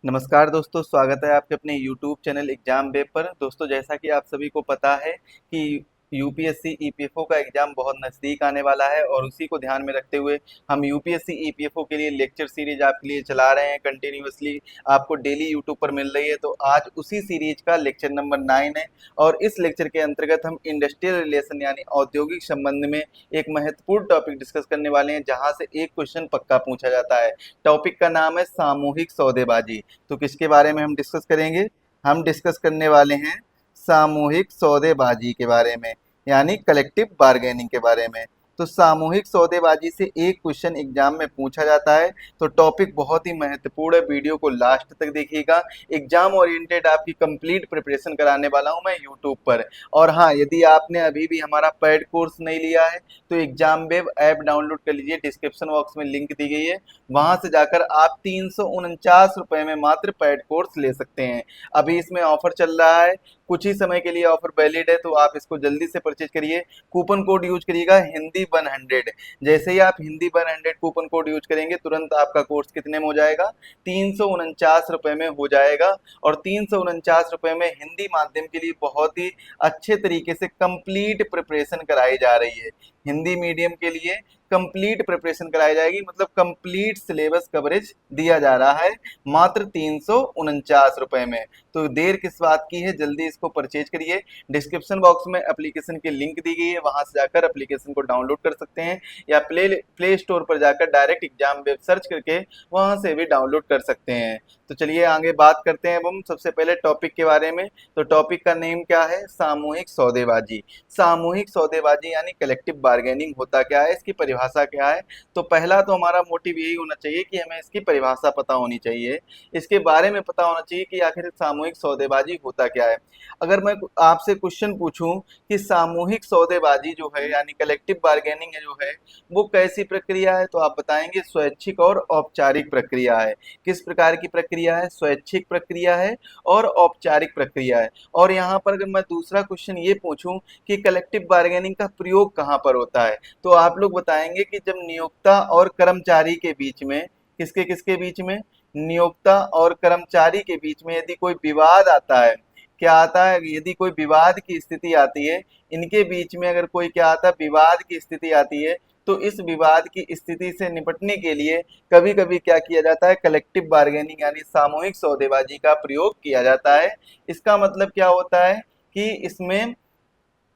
नमस्कार दोस्तों, स्वागत है आपके अपने YouTube चैनल एग्जाम वेब पर। दोस्तों, जैसा कि आप सभी को पता है कि यूपीएससी ईपीएफओ का एग्जाम बहुत नज़दीक आने वाला है और उसी को ध्यान में रखते हुए हम यूपीएससी ईपीएफओ के लिए लेक्चर सीरीज आपके लिए चला रहे हैं। कंटिन्यूअसली आपको डेली यूट्यूब पर मिल रही है। तो आज उसी सीरीज का लेक्चर नंबर 9 है और इस लेक्चर के अंतर्गत हम इंडस्ट्रियल रिलेशन यानी औद्योगिक संबंध में एक महत्वपूर्ण टॉपिक डिस्कस करने वाले हैं, जहां से एक क्वेश्चन पक्का पूछा जाता है। टॉपिक का नाम है सामूहिक सौदेबाजी। तो किसके बारे में हम डिस्कस करेंगे? हम डिस्कस करने वाले हैं सामूहिक सौदेबाजी के बारे में, यानी कलेक्टिव बार्गेनिंग के बारे में। तो सामूहिक सौदेबाजी से एक क्वेश्चन एग्जाम में पूछा जाता है। तो टॉपिक बहुत ही महत्वपूर्ण है, वीडियो को लास्ट तक देखिएगा। एग्जाम ओरिएंटेड आपकी कंप्लीट प्रिपरेशन कराने वाला हूं मैं यूट्यूब पर। और हाँ, यदि आपने अभी भी हमारा पेड कोर्स नहीं लिया है तो एग्जाम वेब ऐप डाउनलोड कर लीजिए, डिस्क्रिप्शन बॉक्स में लिंक दी गई है। वहां से जाकर आप 349 रुपए में मात्र पेड कोर्स ले सकते हैं। अभी इसमें ऑफर चल रहा है, कुछ ही समय के लिए ऑफर वैलिड है, तो आप इसको जल्दी से परचेज करिए। कूपन कोड यूज करिएगा हिंदी 100। जैसे ही आप हिंदी 100 कूपन कोड यूज करेंगे, तुरंत आपका कोर्स कितने में हो जाएगा? 349 रुपए में हो जाएगा। और 349 रुपए में हिंदी माध्यम के लिए बहुत ही अच्छे तरीके से कंप्लीट प्रिपरेशन कराई जा रही है। हिंदी मीडियम के लिए कंप्लीट प्रिपरेशन कराई जाएगी, मतलब कंप्लीट सिलेबस कवरेज दिया जा रहा है मात्र 349 रुपए में। तो देर किस बात की है, जल्दी इसको परचेज करिए। डिस्क्रिप्शन बॉक्स में एप्लीकेशन की लिंक दी गई है, वहां से जाकर एप्लीकेशन को डाउनलोड कर सकते हैं, या प्ले स्टोर पर जाकर डायरेक्ट एग्जाम वेब सर्च करके वहां से भी डाउनलोड कर सकते हैं। तो चलिए आगे बात करते हैं। अब हम सबसे पहले टॉपिक के बारे में। तो टॉपिक का नेम क्या है? सामूहिक सौदेबाजी। सामूहिक सौदेबाजी यानी कलेक्टिव बार्गेनिंग होता क्या है, इसकी परिभाषा क्या है? तो पहला तो हमारा मोटिव यही होना चाहिए कि हमें इसकी परिभाषा पता होनी चाहिए, इसके बारे में पता होना चाहिए कि आखिर सामूहिक सौदेबाजी होता क्या है। अगर मैं आपसे क्वेश्चन पूछूं कि सामूहिक सौदेबाजी जो है यानी कलेक्टिव बार्गेनिंग है जो है, वो कैसी प्रक्रिया है, तो आप बताएंगे स्वैच्छिक और औपचारिक प्रक्रिया है। किस प्रकार की प्रक्रिया है? स्वैच्छिक प्रक्रिया है और औपचारिक प्रक्रिया है। और यहाँ पर अगर मैं दूसरा क्वेश्चन ये पूछूं कि कलेक्टिव बार्गेनिंग का प्रयोग कहाँ पर होता है, तो आप लोग बताएंगे कि जब नियोक्ता और कर्मचारी के बीच में, किसके किसके बीच में? नियोक्ता और कर्मचारी के बीच में यदि कोई विवाद आता है। क्या आता है? यदि कोई विवाद की स्थिति आती है, इनके बीच में अगर कोई क्या आता है, विवाद की स्थिति आती है, तो इस विवाद की स्थिति से निपटने के लिए कभी कभी क्या किया जाता है? कलेक्टिव बार्गेनिंग यानी सामूहिक सौदेबाजी का प्रयोग किया जाता है। इसका मतलब क्या होता है कि इसमें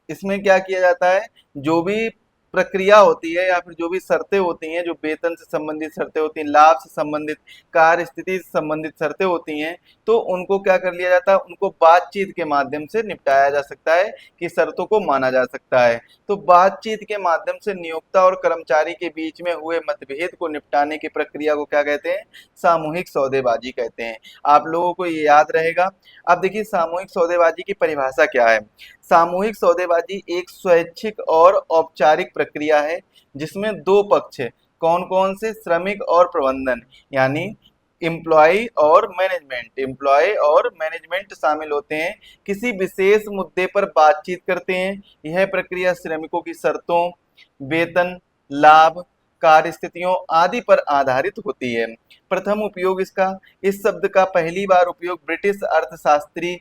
इसमें क्या किया जाता है? जो भी प्रक्रिया होती है या फिर जो भी शर्तें होती हैं, जो वेतन से संबंधित शर्तें होती हैं, लाभ से संबंधित, कार्य स्थिति से संबंधित शर्तें होती हैं, तो उनको क्या कर लिया जाता है? उनको बातचीत के माध्यम से निपटाया जा सकता है कि शर्तों को माना जा सकता है। तो बातचीत के माध्यम से नियोक्ता और कर्मचारी के बीच में हुए मतभेद को निपटाने की प्रक्रिया को क्या कहते हैं? सामूहिक सौदेबाजी कहते हैं। आप लोगों को ये याद रहेगा। अब देखिए सामूहिक सौदेबाजी की परिभाषा क्या है। सामूहिक सौदेबाजी एक स्वैच्छिक और औपचारिक प्रक्रिया है जिसमें दो पक्ष है। कौन कौन से? श्रमिक और प्रबंधन, यानी एम्प्लॉय और मैनेजमेंट शामिल होते हैं। किसी विशेष मुद्दे पर बातचीत करते हैं। यह प्रक्रिया श्रमिकों की शर्तों, वेतन, लाभ, कार्य स्थितियों आदि पर आधारित होती है। प्रथम उपयोग इसका, इस शब्द का पहली बार उपयोग ब्रिटिश अर्थशास्त्री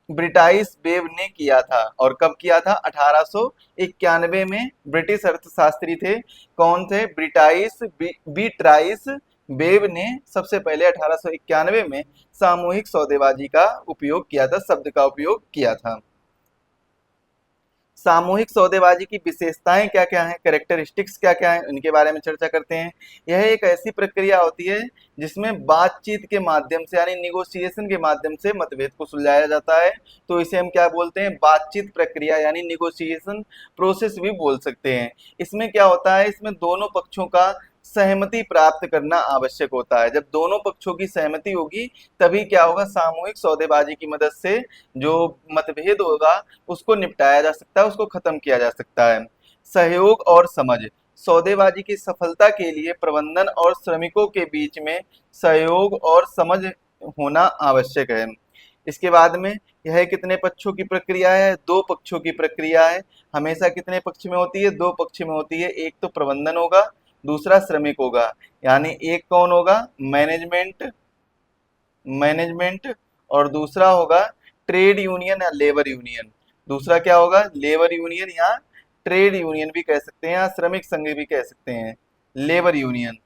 ब्रिटाइस वेब ने किया था। और कब किया था? 1891 में। ब्रिटिश अर्थशास्त्री थे, कौन थे? बीट्राइस वेब ने सबसे पहले 1891 में सामूहिक सौदेबाजी का उपयोग किया था, शब्द का उपयोग किया था। सामूहिक सौदेबाजी की विशेषताएं क्या क्या हैं, कैरेक्टरिस्टिक्स क्या क्या हैं, उनके बारे में चर्चा करते हैं। यह एक ऐसी प्रक्रिया होती है जिसमें बातचीत के माध्यम से यानी निगोशिएशन के माध्यम से मतभेद को सुलझाया जाता है। तो इसे हम क्या बोलते हैं? बातचीत प्रक्रिया यानी निगोशिएशन प्रोसेस भी बोल सकते हैं। इसमें क्या होता है? इसमें दोनों पक्षों का सहमति प्राप्त करना आवश्यक होता है। जब दोनों पक्षों की सहमति होगी तभी क्या होगा? सामूहिक सौदेबाजी की मदद से जो मतभेद होगा उसको निपटाया जा सकता है, उसको खत्म किया जा सकता है। सहयोग और समझ, सौदेबाजी की सफलता के लिए प्रबंधन और श्रमिकों के बीच में सहयोग और समझ होना आवश्यक है। इसके बाद में यह कितने पक्षों की प्रक्रिया है? दो पक्षों की प्रक्रिया है। हमेशा कितने पक्ष में होती है? दो पक्ष में होती है। एक तो प्रबंधन होगा, दूसरा श्रमिक होगा। यानी एक कौन होगा? मैनेजमेंट, मैनेजमेंट, और दूसरा होगा ट्रेड यूनियन या लेबर यूनियन। दूसरा क्या होगा? लेबर यूनियन या ट्रेड यूनियन भी कह सकते हैं, या श्रमिक संघ भी कह सकते हैं। Labour union,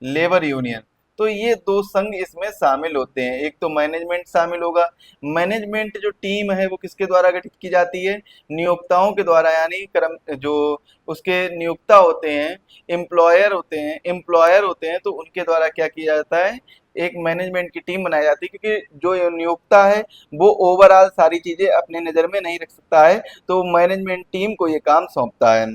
labour union. तो ये दो संघ इसमें शामिल होते हैं। एक तो मैनेजमेंट शामिल होगा। मैनेजमेंट जो टीम है वो किसके द्वारा गठित की जाती है? नियोक्ताओं के द्वारा, यानी कर्म जो उसके नियोक्ता होते हैं, एम्प्लॉयर होते हैं, तो उनके द्वारा क्या किया जाता है? एक मैनेजमेंट की टीम बनाई जाती है, क्योंकि जो ये नियोक्ता है वो ओवरऑल सारी चीजें अपने नजर में नहीं रख सकता है, तो मैनेजमेंट टीम को ये काम सौंपता है।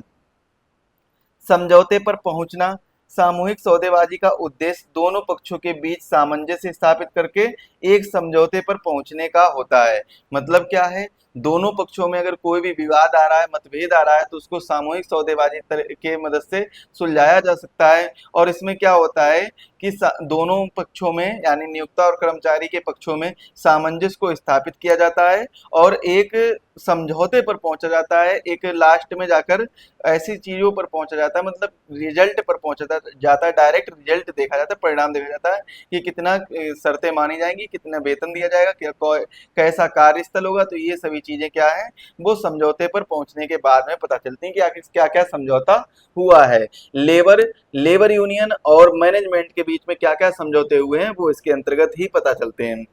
समझौते पर पहुंचना। सामूहिक सौदेबाजी का उद्देश्य दोनों पक्षों के बीच सामंजस्य स्थापित करके एक समझौते पर पहुंचने का होता है। मतलब क्या है? दोनों पक्षों में अगर कोई भी विवाद आ रहा है, मतभेद आ रहा है, तो उसको सामूहिक सौदेबाजी के मदद से सुलझाया जा सकता है। और इसमें क्या होता है कि दोनों पक्षों में, यानी नियोक्ता और कर्मचारी के पक्षों में सामंजस्य को स्थापित किया जाता है और एक समझौते पर पहुंचा जाता है। एक लास्ट में जाकर ऐसी चीजों पर पहुंचा जाता है, मतलब रिजल्ट पर पहुंचा जाता है, डायरेक्ट रिजल्ट देखा जाता है, परिणाम देखा जाता है कि कितना शर्तें मानी जाएंगी, कितना वेतन दिया जाएगा, कैसा कार्यस्थल होगा। तो ये सभी चीजें क्या है, वो समझौते पर पहुंचने के बाद में पता चलती है कि आखिर क्या क्या समझौता हुआ है। लेबर लेबर यूनियन और मैनेजमेंट के बीच में क्या क्या समझौते हुए हैं, वो इसके अंतर्गत ही पता चलते हैं।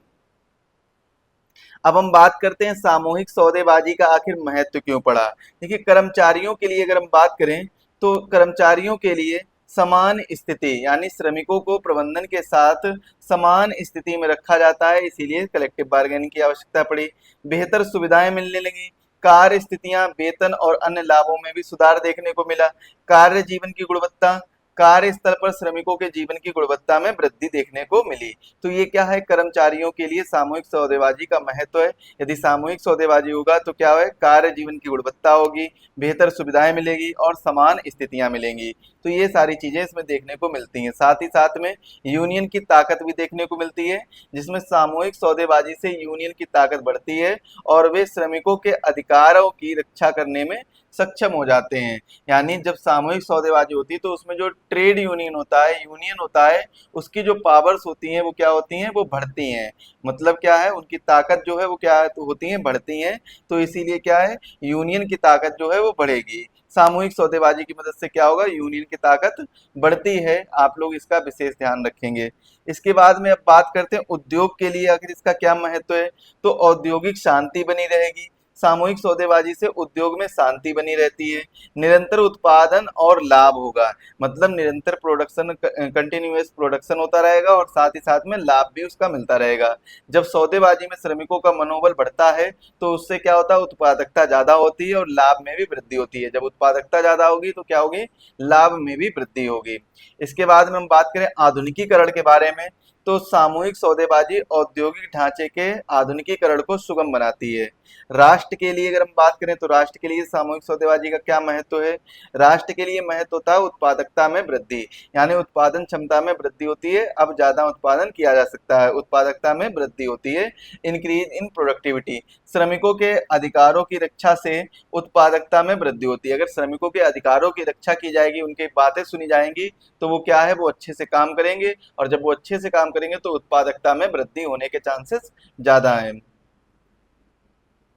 अब हम बात करते हैं सामूहिक सौदेबाजी का आखिर महत्व क्यों पड़ा। देखिए, कर्मचारियों के लिए अगर हम बात करें, तो कर्मचारियों के लिए समान स्थिति, यानी श्रमिकों को प्रबंधन के साथ समान स्थिति में रखा जाता है, इसीलिए कलेक्टिव बार्गेनिंग की आवश्यकता पड़ी। बेहतर सुविधाएं मिलने लगी, कार्य स्थितियां, वेतन और अन्य लाभों में भी सुधार देखने को मिला। कार्य जीवन की गुणवत्ता, कार्यस्थल पर श्रमिकों के जीवन की गुणवत्ता में वृद्धि देखने को मिली। तो ये क्या है? कर्मचारियों के लिए सामूहिक सौदेबाजी का महत्व है। यदि सामूहिक सौदेबाजी होगा तो क्या है? कार्य जीवन की गुणवत्ता होगी, बेहतर सुविधाएं मिलेगी और समान स्थितियां मिलेंगी। तो ये सारी चीजें इसमें देखने को मिलती हैं। साथ ही साथ में यूनियन की ताकत भी देखने को मिलती है, जिसमें सामूहिक सौदेबाजी से यूनियन की ताकत बढ़ती है और वे श्रमिकों के अधिकारों की रक्षा करने में सक्षम हो जाते हैं। यानी जब सामूहिक सौदेबाजी होती है तो उसमें जो ट्रेड यूनियन होता है, यूनियन होता है, उसकी जो पावर्स होती हैं वो क्या होती हैं? वो बढ़ती हैं। मतलब क्या है? उनकी ताकत जो है वो क्या तो होती है? बढ़ती हैं। तो इसीलिए क्या है? यूनियन की ताकत जो है वो बढ़ेगी। सामूहिक सौदेबाजी की मदद से क्या होगा? यूनियन की ताकत बढ़ती है। आप लोग इसका विशेष ध्यान रखेंगे। इसके बाद में अब बात करते हैं उद्योग के लिए आखिर इसका क्या महत्व है। तो औद्योगिक शांति बनी रहेगी। सामूहिक सौदेबाजी से उद्योग में शांति बनी रहती है। निरंतर उत्पादन और लाभ होगा, मतलब निरंतर प्रोडक्शन, कंटिन्यूअस प्रोडक्शन होता रहेगा और साथ ही साथ में लाभ भी उसका मिलता रहेगा। जब सौदेबाजी में श्रमिकों का मनोबल बढ़ता है तो उससे क्या होता है? उत्पादकता ज्यादा होती है और लाभ में भी वृद्धि होती है। जब उत्पादकता ज्यादा होगी तो क्या होगी? लाभ में भी वृद्धि होगी। इसके बाद में हम बात करें आधुनिकीकरण के बारे में, तो सामूहिक सौदेबाजी औद्योगिक ढांचे के आधुनिकीकरण को सुगम बनाती है। राष्ट्र के लिए अगर हम बात करें तो राष्ट्र के लिए सामूहिक सौदेबाजी का क्या महत्व है? राष्ट्र के लिए महत्व होता है उत्पादकता में वृद्धि, यानी उत्पादन क्षमता में वृद्धि होती है। अब ज्यादा उत्पादन किया जा सकता है, उत्पादकता में वृद्धि होती है। इंक्रीज इन प्रोडक्टिविटी, श्रमिकों के अधिकारों की रक्षा से उत्पादकता में वृद्धि होती है। अगर श्रमिकों के अधिकारों की रक्षा की जाएगी, उनकी बातें सुनी जाएंगी, तो वो क्या है? वो अच्छे से काम करेंगे और जब वो अच्छे से काम करेंगे तो उत्पादकता में वृद्धि होने के चांसेस ज्यादा हैं।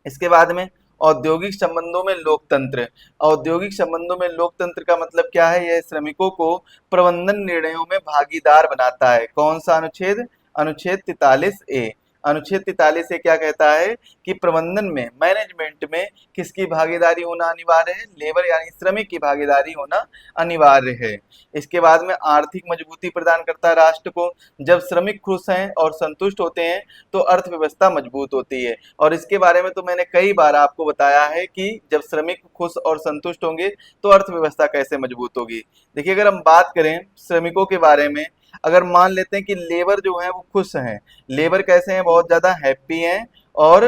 इसके बाद में औद्योगिक संबंधों में लोकतंत्र। औद्योगिक संबंधों में लोकतंत्र का मतलब क्या है? यह श्रमिकों को प्रबंधन निर्णयों में भागीदार बनाता है। कौन सा अनुच्छेद? अनुच्छेद 43A। अनुच्छेद 43 क्या कहता है कि प्रबंधन में, मैनेजमेंट में किसकी भागीदारी होना अनिवार्य है? लेबर यानी श्रमिक की भागीदारी होना अनिवार्य है। इसके बाद में आर्थिक मजबूती प्रदान करता है राष्ट्र को। जब श्रमिक खुश हैं और संतुष्ट होते हैं तो अर्थव्यवस्था मजबूत होती है। और इसके बारे में तो मैंने कई बार आपको बताया है कि जब श्रमिक खुश और संतुष्ट होंगे तो अर्थव्यवस्था कैसे मजबूत होगी। देखिए, अगर हम बात करें श्रमिकों के बारे में, अगर मान लेते हैं कि लेबर जो है वो खुश हैं, लेबर कैसे हैं? बहुत ज्यादा हैप्पी हैं और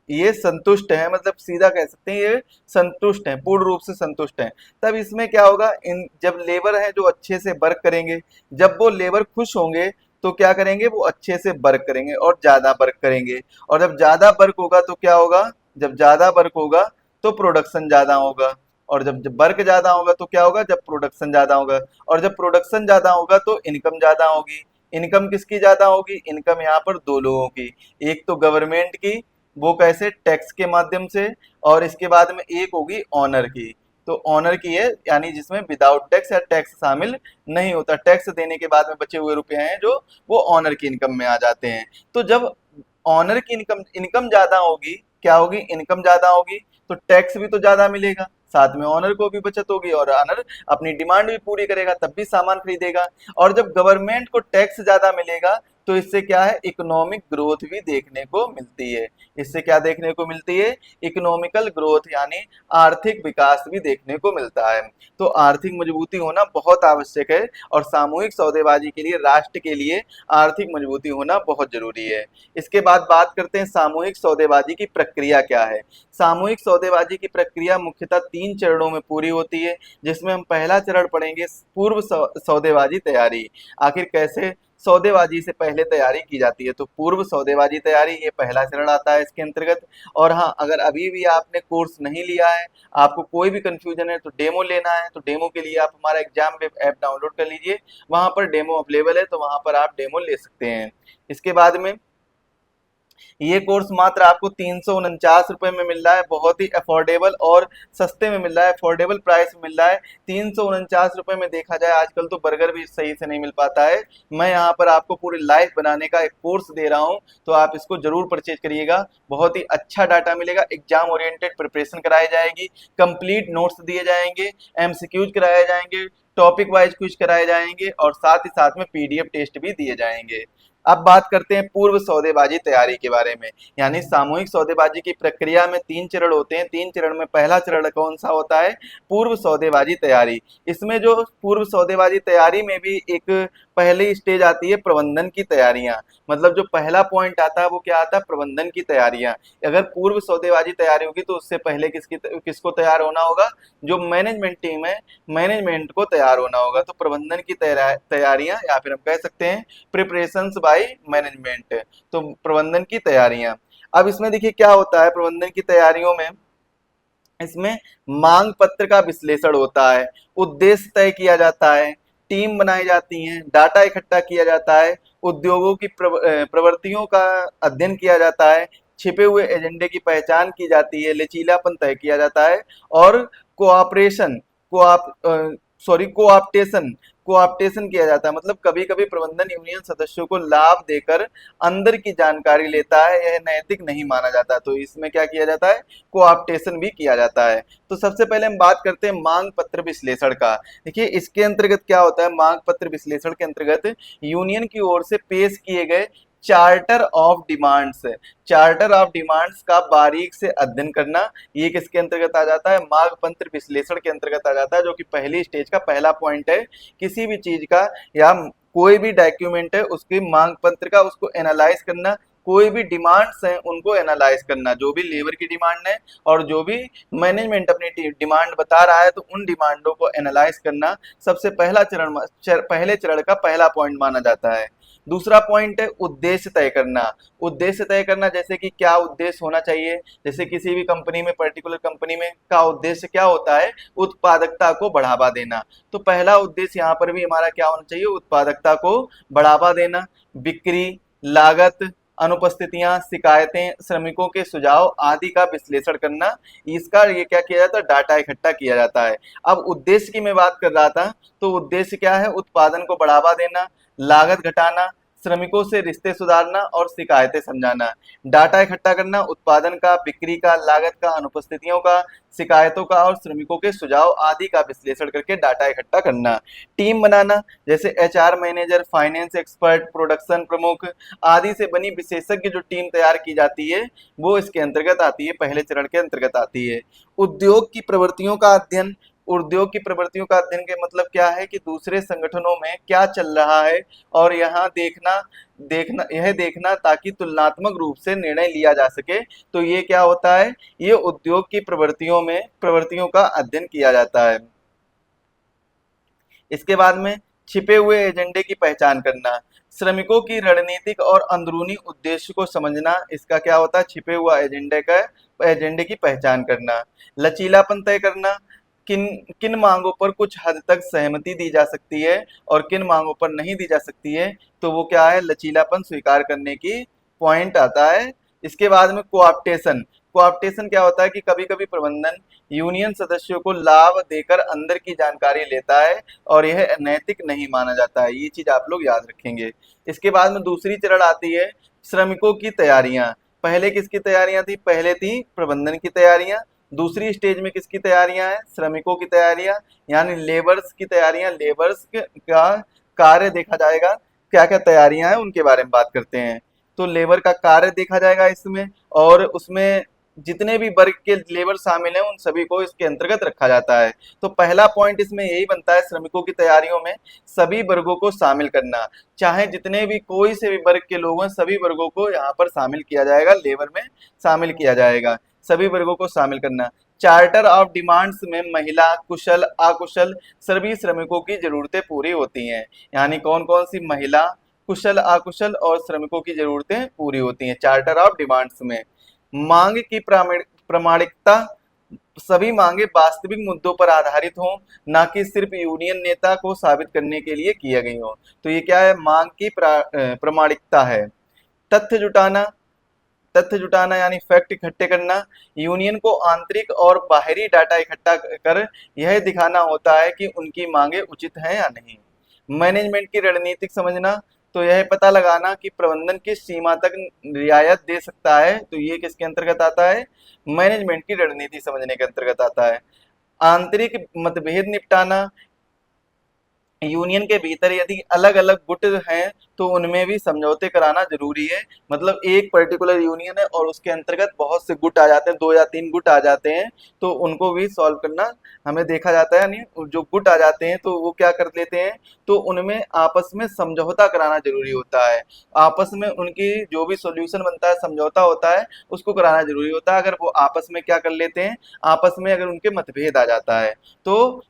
ये संतुष्ट है, मतलब सीधा कह सकते हैं ये संतुष्ट हैं, पूर्ण रूप से संतुष्ट हैं। तब इसमें क्या होगा? इन जब लेबर है जो अच्छे से वर्क करेंगे, जब वो लेबर खुश होंगे तो क्या करेंगे? वो अच्छे से वर्क करेंगे और ज्यादा वर्क करेंगे। और जब ज्यादा वर्क होगा तो क्या होगा? जब ज्यादा वर्क होगा तो प्रोडक्शन ज्यादा होगा। और जब वर्क ज्यादा होगा तो क्या होगा? जब प्रोडक्शन ज्यादा होगा। और जब प्रोडक्शन ज्यादा होगा तो इनकम ज्यादा होगी। इनकम किसकी ज्यादा होगी? इनकम यहाँ पर दो लोगों की, एक तो गवर्नमेंट की, वो कैसे? टैक्स के माध्यम से, और इसके बाद में एक होगी ऑनर की। तो ऑनर की है, यानी जिसमें विदाउट टैक्स या टैक्स शामिल नहीं होता, टैक्स देने के बाद में बचे हुए रुपए हैं जो वो ऑनर की इनकम में आ जाते हैं। तो जब ऑनर की इनकम इनकम ज्यादा होगी, क्या होगी? इनकम ज्यादा होगी तो टैक्स भी तो ज्यादा मिलेगा, साथ में ऑनर को भी बचत होगी, और ऑनर अपनी डिमांड भी पूरी करेगा, तब भी सामान खरीदेगा। और जब गवर्नमेंट को टैक्स ज्यादा मिलेगा तो इससे क्या है? इकोनॉमिक ग्रोथ भी देखने को मिलती है। इससे क्या देखने को मिलती है? इकोनॉमिकल ग्रोथ, यानी आर्थिक विकास भी देखने को मिलता है। तो आर्थिक मजबूती होना बहुत आवश्यक है, और सामूहिक सौदेबाजी के लिए, राष्ट्र के लिए आर्थिक मजबूती होना बहुत जरूरी है। इसके बाद बात करते हैं सामूहिक सौदेबाजी की प्रक्रिया क्या है। सामूहिक सौदेबाजी की प्रक्रिया मुख्यतः 3 चरणों में पूरी होती है, जिसमें हम पहला चरण पढ़ेंगे पूर्व सौदेबाजी तैयारी। आखिर कैसे सौदेबाजी से पहले तैयारी की जाती है? तो पूर्व सौदेबाजी तैयारी ये पहला चरण आता है इसके अंतर्गत। और हाँ, अगर अभी भी आपने कोर्स नहीं लिया है, आपको कोई भी कंफ्यूजन है, तो डेमो लेना है, तो डेमो के लिए आप हमारा एग्जाम वेब ऐप डाउनलोड कर लीजिए, वहां पर डेमो अवेलेबल है, तो वहां पर आप डेमो ले सकते हैं। इसके बाद में ये कोर्स मात्र आपको 349 रुपए में मिल रहा है, बहुत ही अफोर्डेबल और सस्ते में मिल रहा है, अफोर्डेबल प्राइस में मिल रहा है। 349 रुपए में देखा जाए, आजकल तो बर्गर भी सही से नहीं मिल पाता है। मैं यहाँ पर आपको पूरी लाइफ बनाने का एक कोर्स दे रहा हूँ, तो आप इसको जरूर परचेज करिएगा। बहुत ही अच्छा डाटा मिलेगा, एग्जाम ओरिएंटेड प्रिपरेशन कराई जाएगी, कंप्लीट नोट्स दिए जाएंगे, एमसीक्यूज कराए जाएंगे, टॉपिक वाइज क्विज कराए जाएंगे, और साथ ही साथ में पीडीएफ टेस्ट भी दिए जाएंगे। अब बात करते हैं पूर्व सौदेबाजी तैयारी के बारे में। यानी सामूहिक सौदेबाजी की प्रक्रिया में 3 चरण होते हैं। 3 चरण में पहला चरण कौन सा होता है? पूर्व सौदेबाजी तैयारी। इसमें जो पूर्व सौदेबाजी तैयारी में भी एक पहली स्टेज आती है, प्रबंधन की तैयारियां। मतलब जो पहला पॉइंट आता है वो क्या आता है? प्रबंधन की तैयारियां। अगर पूर्व सौदेबाजी तैयारी होगी तो उससे पहले किसको तैयार होना होगा? जो मैनेजमेंट टीम है, मैनेजमेंट को तैयार होना होगा। तो प्रबंधन की तैयारियां, या फिर हम कह सकते हैं प्रिपरेशंस बाय मैनेजमेंट। तो प्रबंधन की तैयारियां। अब इसमें देखिए क्या होता है प्रबंधन की तैयारियों में, इसमें मांग पत्र का विश्लेषण होता है, उद्देश्य तय किया जाता है, टीम बनाई जाती है, डाटा इकट्ठा किया जाता है, उद्योगों की प्रवृत्तियों का अध्ययन किया जाता है, छिपे हुए एजेंडे की पहचान की जाती है, लचीलापन तय किया जाता है, और कोऑपरेशन कोऑप सॉरी कोऑप्टेशन कोऑप्टेशन किया जाता है। मतलब कभी कभी प्रबंधन यूनियन सदस्यों को लाभ देकर अंदर की जानकारी लेता है, यह नैतिक नहीं माना जाता, तो इसमें क्या किया जाता है? कोऑप्टेशन भी किया जाता है। तो सबसे पहले हम बात करते हैं मांग पत्र विश्लेषण का। देखिए इसके अंतर्गत क्या होता है? मांग पत्र विश्लेषण के अंतर्गत यूनियन की ओर से पेश किए गए charter of demands, charter of demands का बारीक से अध्ययन करना, ये किसके अंतर्गत आ जाता है? मांग पत्र विश्लेषण के अंतर्गत आ जाता है, जो कि पहली स्टेज का पहला पॉइंट है। किसी भी चीज का या कोई भी डॉक्यूमेंट है उसकी मांग पत्र का उसको एनालाइज करना, कोई भी डिमांड्स हैं उनको एनालाइज करना, जो भी लेबर की डिमांड है और जो भी मैनेजमेंट अपनी डिमांड बता रहा है, तो उन डिमांडों को एनालाइज करना सबसे पहले चरण का पहला पॉइंट माना जाता है। दूसरा पॉइंट है उद्देश्य तय करना। उद्देश्य तय करना, जैसे कि क्या उद्देश्य होना चाहिए, जैसे किसी भी कंपनी में, पर्टिकुलर कंपनी में का उद्देश्य क्या होता है? उत्पादकता को बढ़ावा देना। तो पहला उद्देश्य यहाँ पर भी हमारा क्या होना चाहिए? उत्पादकता को बढ़ावा देना। बिक्री, लागत, अनुपस्थितियां, शिकायतें, श्रमिकों के सुझाव आदि का विश्लेषण करना, इसका ये क्या किया जाता है? डाटा इकट्ठा किया जाता है। अब उद्देश्य की मैं बात कर रहा था, तो उद्देश्य क्या है? उत्पादन को बढ़ावा देना, लागत घटाना, श्रमिकों से रिश्ते सुधारना और शिकायतें समझाना। डाटा इकट्ठा करना, उत्पादन का, बिक्री का, लागत का, अनुपस्थितियों का, शिकायतों का और श्रमिकों के सुझाव आदि का विश्लेषण करके डाटा इकट्ठा करना। टीम बनाना, जैसे HR manager, finance expert, production प्रमुख आदि से बनी विशेषज्ञ जो टीम तैयार की जाती है, वो इसके अंतर्गत आती है, पहले चरण के अंतर्गत आती है। उद्योग की प्रवृत्तियों का अध्ययन। उद्योग की प्रवृत्तियों का अध्ययन के मतलब क्या है? कि दूसरे संगठनों में क्या चल रहा है, और यहाँ देखना ताकि तुलनात्मक रूप से निर्णय लिया जा सके। तो ये क्या होता है? ये उद्योग की प्रवृत्तियों का अध्ययन किया जाता है। इसके बाद में छिपे हुए एजेंडे की पहचान करना, श्रमिकों की रणनीतिक और अंदरूनी उद्देश्य को समझना, इसका क्या होता है? छिपे हुआ एजेंडे की पहचान करना। लचीलापन तय करना, किन किन मांगों पर कुछ हद तक सहमति दी जा सकती है और किन मांगों पर नहीं दी जा सकती है, तो वो क्या है, लचीलापन स्वीकार करने की पॉइंट आता है। इसके बाद में कोऑप्टेशन। कोऑप्टेशन क्या होता है कि कभी कभी प्रबंधन यूनियन सदस्यों को लाभ देकर अंदर की जानकारी लेता है और यह अनैतिक नहीं माना जाता है, ये चीज आप लोग याद रखेंगे। इसके बाद में दूसरी चरण आती है श्रमिकों की तैयारियां। पहले किसकी तैयारियां थी, पहले थी प्रबंधन की तैयारियां। दूसरी स्टेज में किसकी तैयारियां हैं, श्रमिकों की तैयारियां, यानी लेबर्स की तैयारियां। लेबर्स का कार्य देखा जाएगा, क्या क्या तैयारियां हैं उनके बारे में बात करते हैं। तो लेबर का कार्य देखा जाएगा इसमें, और उसमें जितने भी वर्ग के लेबर शामिल हैं उन सभी को इसके अंतर्गत रखा जाता है। तो पहला पॉइंट इसमें यही बनता है, श्रमिकों की तैयारियों में सभी वर्गों को शामिल करना, चाहे जितने भी कोई से भी वर्ग के लोग हैं सभी वर्गों को यहाँ पर शामिल किया जाएगा, लेबर में शामिल किया जाएगा, सभी वर्गों को शामिल करना। चार्टर ऑफ डिमांड्स में महिला, कुशल, अकुशल सभी श्रमिकों की जरूरतें पूरी होती हैं। यानी कौन कौन सी महिला, कुशल, अकुशल और श्रमिकों की जरूरतें पूरी होती हैं चार्टर ऑफ डिमांड्स में। मांग की प्रामाणिकता, सभी मांगे वास्तविक मुद्दों पर आधारित हों, ना कि सिर्फ यूनियन नेता को साबित करने के लिए किया गई हो। तो ये क्या है, मांग की प्रामाणिकता है। तथ्य जुटाना, तथ्य जुटाना यानी फैक्ट इकट्ठे करना। यूनियन को आंतरिक और बाहरी डाटा इकट्ठा कर यह दिखाना होता है कि उनकी मांगे उचित हैं या नहीं। मैनेजमेंट की रणनीतिक समझना, तो यह पता लगाना कि प्रबंधन किस सीमा तक रियायत दे सकता है, तो ये किसके अंतर्गत आता है, मैनेजमेंट की रणनीति समझने के अंतर्गत आता है। आंतरिक मतभेद निपटाना, यूनियन के भीतर यदि अलग अलग गुट हैं तो उनमें भी समझौते कराना जरूरी है। मतलब एक पर्टिकुलर यूनियन है और उसके अंतर्गत बहुत से गुट आ जाते हैं, 2 या 3 गुट आ जाते हैं, तो उनको भी सॉल्व करना हमें देखा जाता है। नहीं, जो गुट आ जाते हैं तो वो क्या कर लेते हैं, तो उनमें आपस में समझौता कराना जरूरी होता है। आपस में उनकी जो भी सोल्यूशन बनता है, समझौता होता है, उसको कराना जरूरी होता है। अगर वो आपस में क्या कर लेते हैं, आपस में अगर उनके मतभेद आ जाता है, तो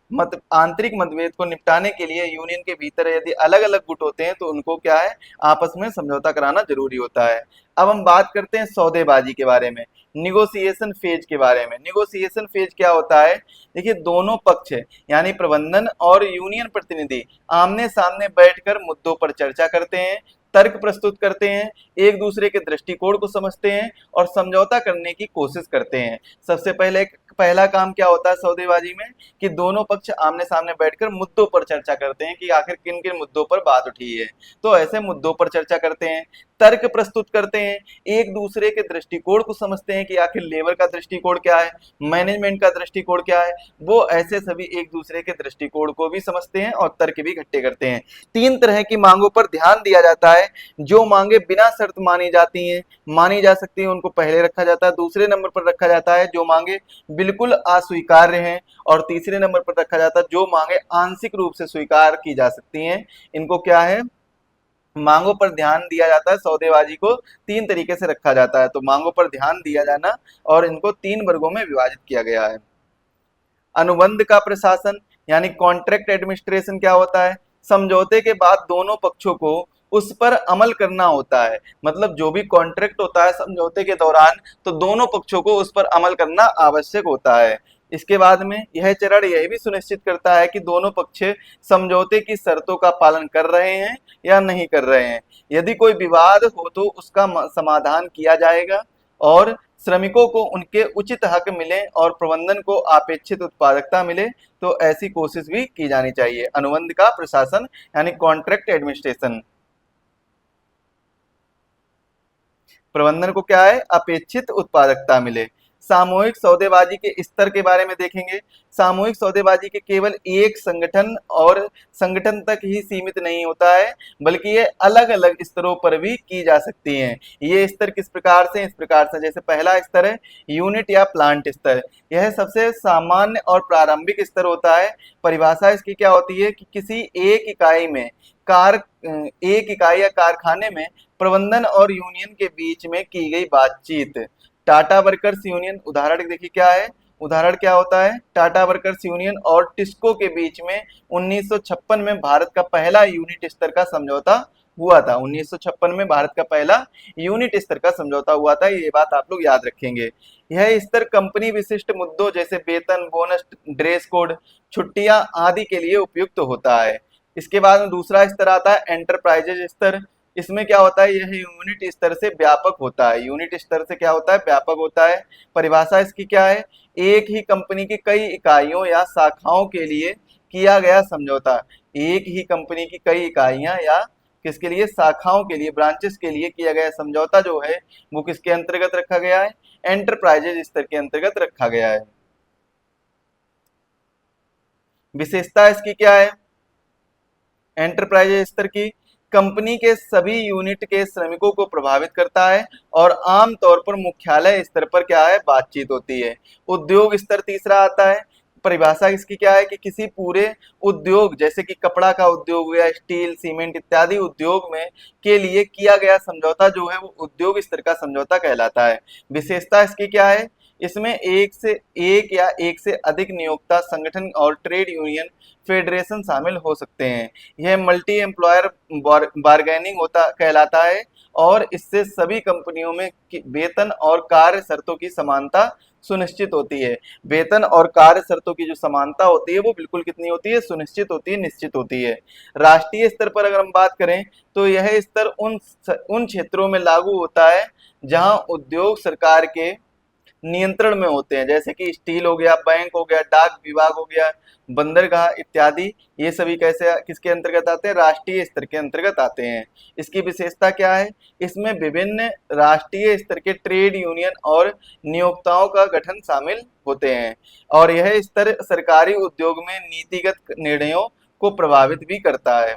आंतरिक मतभेद को निपटाने के लिए यूनियन के भीतर यदि अलग अलग गुट होते हैं तो उनको क्या है, आपस में समझौता कराना जरूरी होता है। अब हम बात करते हैं सौदेबाजी के बारे में, निगोशिएशन फेज के बारे में। निगोशिएशन फेज क्या होता है, देखिए दोनों पक्ष यानी प्रबंधन और यूनियन प्रतिनिधि आमने सामने बैठकर मुद्दों पर चर्चा करते हैं, तर्क प्रस्तुत करते हैं, एक दूसरे के दृष्टिकोण को समझते हैं और समझौता करने की कोशिश करते हैं। सबसे पहले पहला काम क्या होता है सौदेबाजी में, कि दोनों पक्ष आमने सामने बैठकर मुद्दों पर चर्चा करते हैं कि आखिर किन किन मुद्दों पर बात उठी है। तो ऐसे मुद्दों पर चर्चा करते हैं, तर्क प्रस्तुत करते हैं, एक दूसरे के दृष्टिकोण को समझते हैं कि आखिर लेबर का दृष्टिकोण क्या है, मैनेजमेंट का दृष्टिकोण क्या है। वो ऐसे सभी एक दूसरे के दृष्टिकोण को भी समझते हैं और तर्क भी इकट्ठे करते हैं। 3 तरह की मांगों पर ध्यान दिया जाता है। जो मांगे बिना शर्त मानी जाती हैं, मानी जा सकती हैं, उनको पहले रखा जाता है। दूसरे नंबर पर रखा जाता है जो मांगे बिल्कुल अस्वीकार्य हैं, और तीसरे नंबर पर रखा जाता है जो मांगे आंशिक रूप से स्वीकार की जा सकती हैं। इनको क्या है, मांगों पर ध्यान दिया जाता है। सौदेबाजी को 3 तरीके से रखा जाता है। तो मांगों पर ध्यान दिया जाना, और इनको 3 वर्गों में विभाजित किया गया है। अनुबंध का प्रशासन यानी कॉन्ट्रैक्ट एडमिनिस्ट्रेशन क्या होता है, समझौते के बाद दोनों पक्षों को उस पर अमल करना होता है। मतलब जो भी कॉन्ट्रैक्ट होता है समझौते के दौरान, तो दोनों पक्षों को उस पर अमल करना आवश्यक होता है। इसके बाद में यह चरण यह भी सुनिश्चित करता है कि दोनों पक्ष समझौते की शर्तों का पालन कर रहे हैं या नहीं कर रहे हैं। यदि कोई विवाद हो तो उसका समाधान किया जाएगा, और श्रमिकों को उनके उचित हक मिले और प्रबंधन को अपेक्षित उत्पादकता मिले, तो ऐसी कोशिश भी की जानी चाहिए। अनुबंध का प्रशासन यानी कॉन्ट्रैक्ट एडमिनिस्ट्रेशन। प्रबंधन को क्या है, अपेक्षित उत्पादकता मिले। सामूहिक सौदेबाजी के स्तर के बारे में देखेंगे। सामूहिक सौदेबाजी के केवल एक संगठन और संगठन तक ही सीमित नहीं होता है, बल्कि ये अलग अलग स्तरों पर भी की जा सकती हैं। ये स्तर किस प्रकार से, इस प्रकार से, जैसे पहला स्तर है यूनिट या प्लांट स्तर। यह सबसे सामान्य और प्रारंभिक स्तर होता है। परिभाषा इसकी क्या होती है कि किसी एक इकाई में एक इकाई या कारखाने में प्रबंधन और यूनियन के बीच में की गई बातचीत। टाटा वर्कर्स यूनियन उदाहरण देखिए क्या है, उदाहरण क्या होता है, टाटा वर्कर्स यूनियन और टिस्को के बीच में 1956 में भारत का पहला यूनिट स्तर का समझौता हुआ था। 1956 में भारत का पहला यूनिट स्तर का समझौता हुआ था, ये बात आप लोग याद रखेंगे। यह स्तर कंपनी विशिष्ट मुद्दों जैसे वेतन, बोनस, ड्रेस कोड, छुट्टियां आदि के लिए उपयुक्त होता है। इसके बाद में दूसरा स्तर आता है एंटरप्राइजेज स्तर। इसमें क्या होता है, यह यूनिट स्तर से व्यापक होता है। यूनिट स्तर से क्या होता है, व्यापक होता है। परिभाषा इसकी क्या है, एक ही कंपनी की कई इकाइयों या शाखाओं के लिए किया गया समझौता। एक ही कंपनी की कई इकाइयां या किसके लिए, शाखाओं के लिए, ब्रांचेस के लिए किया गया समझौता जो है वो किसके अंतर्गत रखा गया है, एंटरप्राइजेज स्तर के अंतर्गत रखा गया है। विशेषता इसकी क्या है, एंटरप्राइजेज स्तर की, कंपनी के सभी यूनिट के श्रमिकों को प्रभावित करता है और आमतौर पर मुख्यालय स्तर पर क्या है, बातचीत होती है। उद्योग स्तर तीसरा आता है। परिभाषा इसकी क्या है कि किसी पूरे उद्योग जैसे कि कपड़ा का उद्योग या स्टील, सीमेंट इत्यादि उद्योग में के लिए किया गया समझौता जो है वो उद्योग स्तर का समझौता कहलाता है। विशेषता इसकी क्या है, इसमें एक या एक से अधिक नियोक्ता संगठन और ट्रेड यूनियन फेडरेशन शामिल हो सकते हैं। यह मल्टी एम्प्लॉयर बार्गेनिंग होता कहलाता है और इससे सभी कंपनियों में वेतन और कार्य शर्तों की समानता सुनिश्चित होती है। वेतन और कार्य शर्तों की जो समानता होती है वो बिल्कुल कितनी होती है, सुनिश्चित होती है, निश्चित होती है। राष्ट्रीय स्तर पर अगर हम बात करें तो यह स्तर उन क्षेत्रों में लागू होता है जहां उद्योग सरकार के नियंत्रण में होते हैं, जैसे कि स्टील हो गया, बैंक हो गया, डाक विभाग हो गया, बंदरगाह इत्यादि। ये सभी कैसे किसके अंतर्गत आते हैं, राष्ट्रीय स्तर के अंतर्गत आते हैं। इसकी विशेषता क्या है, इसमें विभिन्न राष्ट्रीय स्तर के ट्रेड यूनियन और नियोक्ताओं का गठन शामिल होते हैं और यह स्तर सरकारी उद्योग में नीतिगत निर्णयों को प्रभावित भी करता है।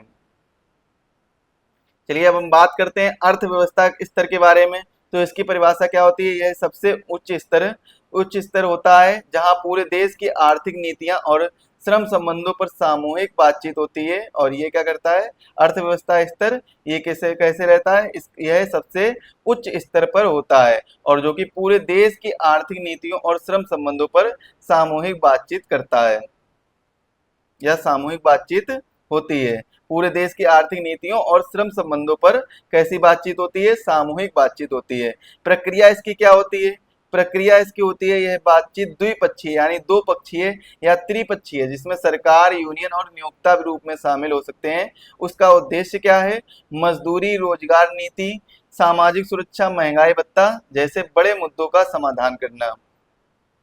चलिए अब हम बात करते हैं अर्थव्यवस्था स्तर के बारे में। तो इसकी परिभाषा क्या होती है, यह सबसे उच्च स्तर होता है जहां पूरे देश की आर्थिक नीतियां और श्रम संबंधों पर सामूहिक बातचीत होती है। और ये क्या करता है, अर्थव्यवस्था स्तर, ये कैसे कैसे रहता है, यह सबसे उच्च स्तर पर होता है और जो कि पूरे देश की आर्थिक नीतियों और श्रम संबंधों पर सामूहिक बातचीत करता है या सामूहिक बातचीत होती है। पूरे देश की आर्थिक नीतियों और श्रम संबंधों पर कैसी बातचीत होती है, सामूहिक बातचीत होती है। प्रक्रिया इसकी क्या होती है, प्रक्रिया इसकी होती है, यह बातचीत द्विपक्षीय यानी दो पक्षीय या त्रिपक्षीय जिसमें सरकार, यूनियन और नियोक्ता रूप में शामिल हो सकते हैं। उसका उद्देश्य क्या है, मजदूरी, रोजगार नीति, सामाजिक सुरक्षा, महंगाई भत्ता जैसे बड़े मुद्दों का समाधान करना।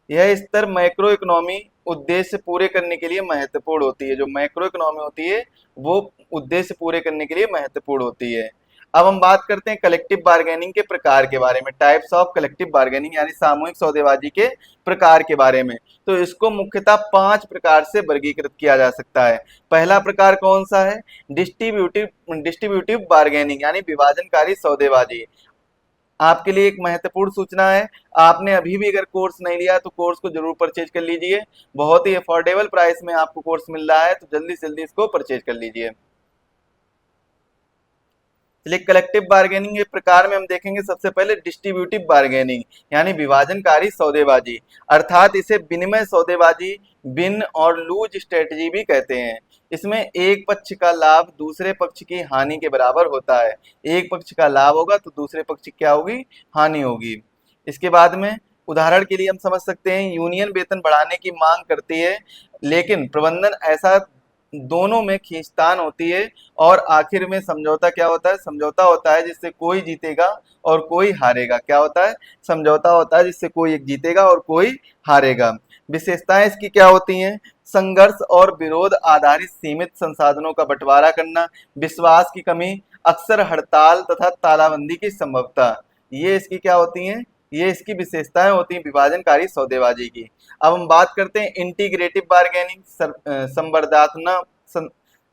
यह स्तर मैक्रो इकोनॉमी उद्देश्य पूरे करने के लिए महत्वपूर्ण होती है। जो मैक्रो इकोनॉमी होती है वो उद्देश्य पूरे करने के लिए महत्वपूर्ण होती है। अब हम बात करते हैं कलेक्टिव बार्गेनिंग के प्रकार के बारे में, टाइप्स ऑफ कलेक्टिव बार्गेनिंग यानी सामूहिक सौदेबाजी के प्रकार के बारे में। तो इसको मुख्यतः 5 प्रकार से वर्गीकृत किया जा सकता है। पहला प्रकार कौन सा है, डिस्ट्रीब्यूटिव बार्गेनिंग यानी विभाजनकारी सौदेबाजी। आपके लिए एक महत्वपूर्ण सूचना है, आपने अभी भी अगर कोर्स नहीं लिया तो कोर्स को जरूर परचेज कर लीजिए। बहुत ही अफोर्डेबल प्राइस में आपको कोर्स मिल रहा है, तो जल्दी से जल्दी इसको परचेज कर लीजिए। चलिए कलेक्टिव बार्गेनिंग के प्रकार में हम देखेंगे सबसे पहले डिस्ट्रीब्यूटिव बार्गेनिंग यानी विभाजनकारी सौदेबाजी, अर्थात इसे विनिमय सौदेबाजी, विन और लूज स्ट्रेटजी भी कहते हैं। इसमें एक पक्ष का लाभ दूसरे पक्ष की हानि के बराबर होता है। एक पक्ष का लाभ होगा तो दूसरे पक्ष की क्या होगी, हानि होगी। इसके बाद में उदाहरण के लिए हम समझ सकते हैं, यूनियन वेतन बढ़ाने की मांग करती है लेकिन प्रबंधन ऐसा, दोनों में खींचतान होती है और आखिर में समझौता क्या होता है, समझौता होता है जिससे कोई जीतेगा और कोई हारेगा। क्या होता है, समझौता होता है जिससे कोई एक जीतेगा और कोई हारेगा। विशेषताएं इसकी क्या होती हैं, संघर्ष और विरोध आधारित सीमित संसाधनों का बंटवारा करना, विश्वास की कमी, अक्सर हड़ताल तथा तालाबंदी की संभवता, ये इसकी क्या होती हैं, ये इसकी विशेषताएं होती हैं विभाजनकारी सौदेबाजी की। अब हम बात करते हैं इंटीग्रेटिव बार्गेनिंग,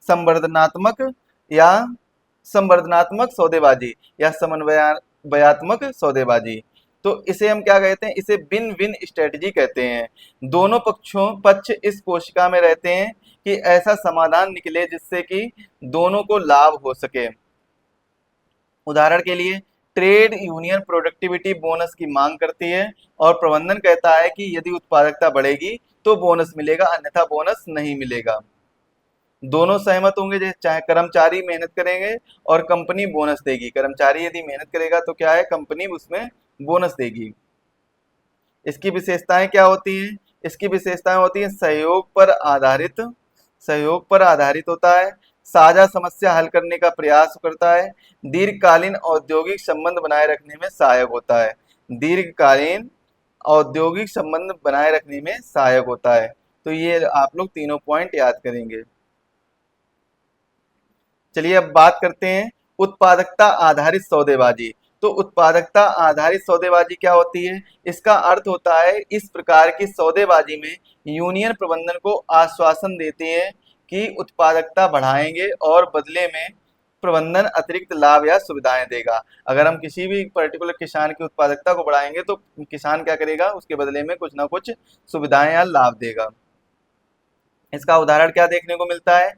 संवर्धनात्मक या संवर्धनात्मक सौदेबाजी या समन्वयात्मक सौदेबाजी। तो इसे हम क्या कहते हैं, इसे विन विन स्ट्रेटजी कहते हैं। दोनों पक्ष इस कोशिका में रहते हैं कि ऐसा समाधान निकले जिससे कि दोनों को लाभ हो सके। उदाहरण के लिए ट्रेड यूनियन प्रोडक्टिविटी बोनस की मांग करती है और प्रबंधन कहता है कि यदि उत्पादकता बढ़ेगी तो बोनस मिलेगा, अन्यथा बोनस नहीं मिलेगा। दोनों सहमत होंगे, जैसे चाहे कर्मचारी मेहनत करेंगे और कंपनी बोनस देगी। कर्मचारी यदि मेहनत करेगा तो क्या है, कंपनी उसमें बोनस देगी। इसकी विशेषताएं क्या होती हैं? इसकी विशेषताएं होती हैं सहयोग पर आधारित होता है, साझा समस्या हल करने का प्रयास करता है, दीर्घकालीन औद्योगिक संबंध बनाए रखने में सहायक होता है। दीर्घकालीन औद्योगिक संबंध बनाए रखने में सहायक होता है। तो ये आप लोग तीनों पॉइंट याद करेंगे। चलिए अब बात करते हैं उत्पादकता आधारित सौदेबाजी। तो उत्पादकता आधारित सौदेबाजी क्या होती है? इसका अर्थ होता है इस प्रकार की सौदेबाजी में यूनियन प्रबंधन को आश्वासन देते हैं कि उत्पादकता बढ़ाएंगे और बदले में प्रबंधन अतिरिक्त लाभ या सुविधाएं देगा। अगर हम किसी भी पर्टिकुलर किसान की उत्पादकता को बढ़ाएंगे तो किसान क्या करेगा, उसके बदले में कुछ ना कुछ सुविधाएं या लाभ देगा। इसका उदाहरण क्या देखने को मिलता है?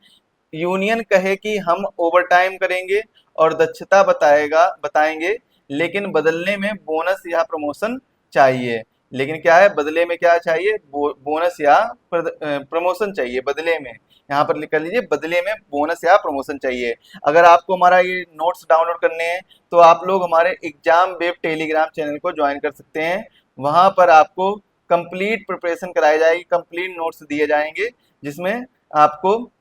यूनियन कहे कि हम ओवरटाइम करेंगे और दक्षता बताएंगे, लेकिन बदलने में बोनस या प्रमोशन चाहिए। लेकिन क्या है, बदले में क्या चाहिए? बोनस या प्रमोशन चाहिए बदले में। यहाँ पर लिख कर लीजिए, बदले में बोनस या प्रमोशन चाहिए। अगर आपको हमारा ये नोट्स डाउनलोड करने हैं तो आप लोग हमारे एग्जाम वेब टेलीग्राम चैनल को ज्वाइन कर सकते हैं। वहां पर आपको कंप्लीट प्रिपरेशन कराई जाएगी, कंप्लीट नोट्स दिए जाएंगे, जिसमें आपको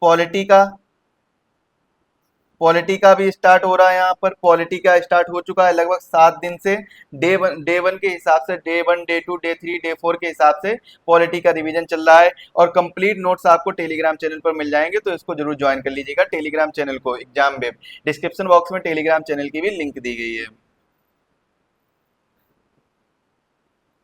पॉलिटी का पॉलिटी का भी स्टार्ट हो रहा है। यहाँ पर पॉलिटी का स्टार्ट हो चुका है लगभग 7 दिन से। डे वन के हिसाब से, डे 1, डे 2, डे 3, डे 4 के हिसाब से पॉलिटी का रिवीजन चल रहा है और कंप्लीट नोट्स आपको टेलीग्राम चैनल पर मिल जाएंगे। तो इसको जरूर ज्वाइन कर लीजिएगा टेलीग्राम चैनल को, एग्जाम वेब। डिस्क्रिप्शन बॉक्स में टेलीग्राम चैनल की भी लिंक दी गई है।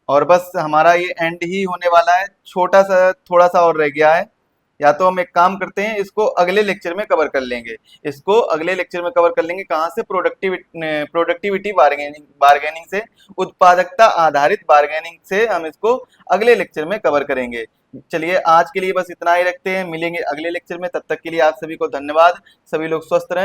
और बस हमारा ये एंड ही होने वाला है, छोटा सा थोड़ा सा और रह गया है। या तो हम एक काम करते हैं, इसको अगले लेक्चर में कवर कर लेंगे। इसको अगले लेक्चर में कवर कर लेंगे, कहाँ से? प्रोडक्टिविटी बार्गेनिंग बार्गेनिंग से, उत्पादकता आधारित बार्गेनिंग से हम इसको अगले लेक्चर में कवर करेंगे। चलिए आज के लिए बस इतना ही रखते हैं, मिलेंगे अगले लेक्चर में। तब तक के लिए आप सभी को धन्यवाद। सभी लोग स्वस्थ रहें।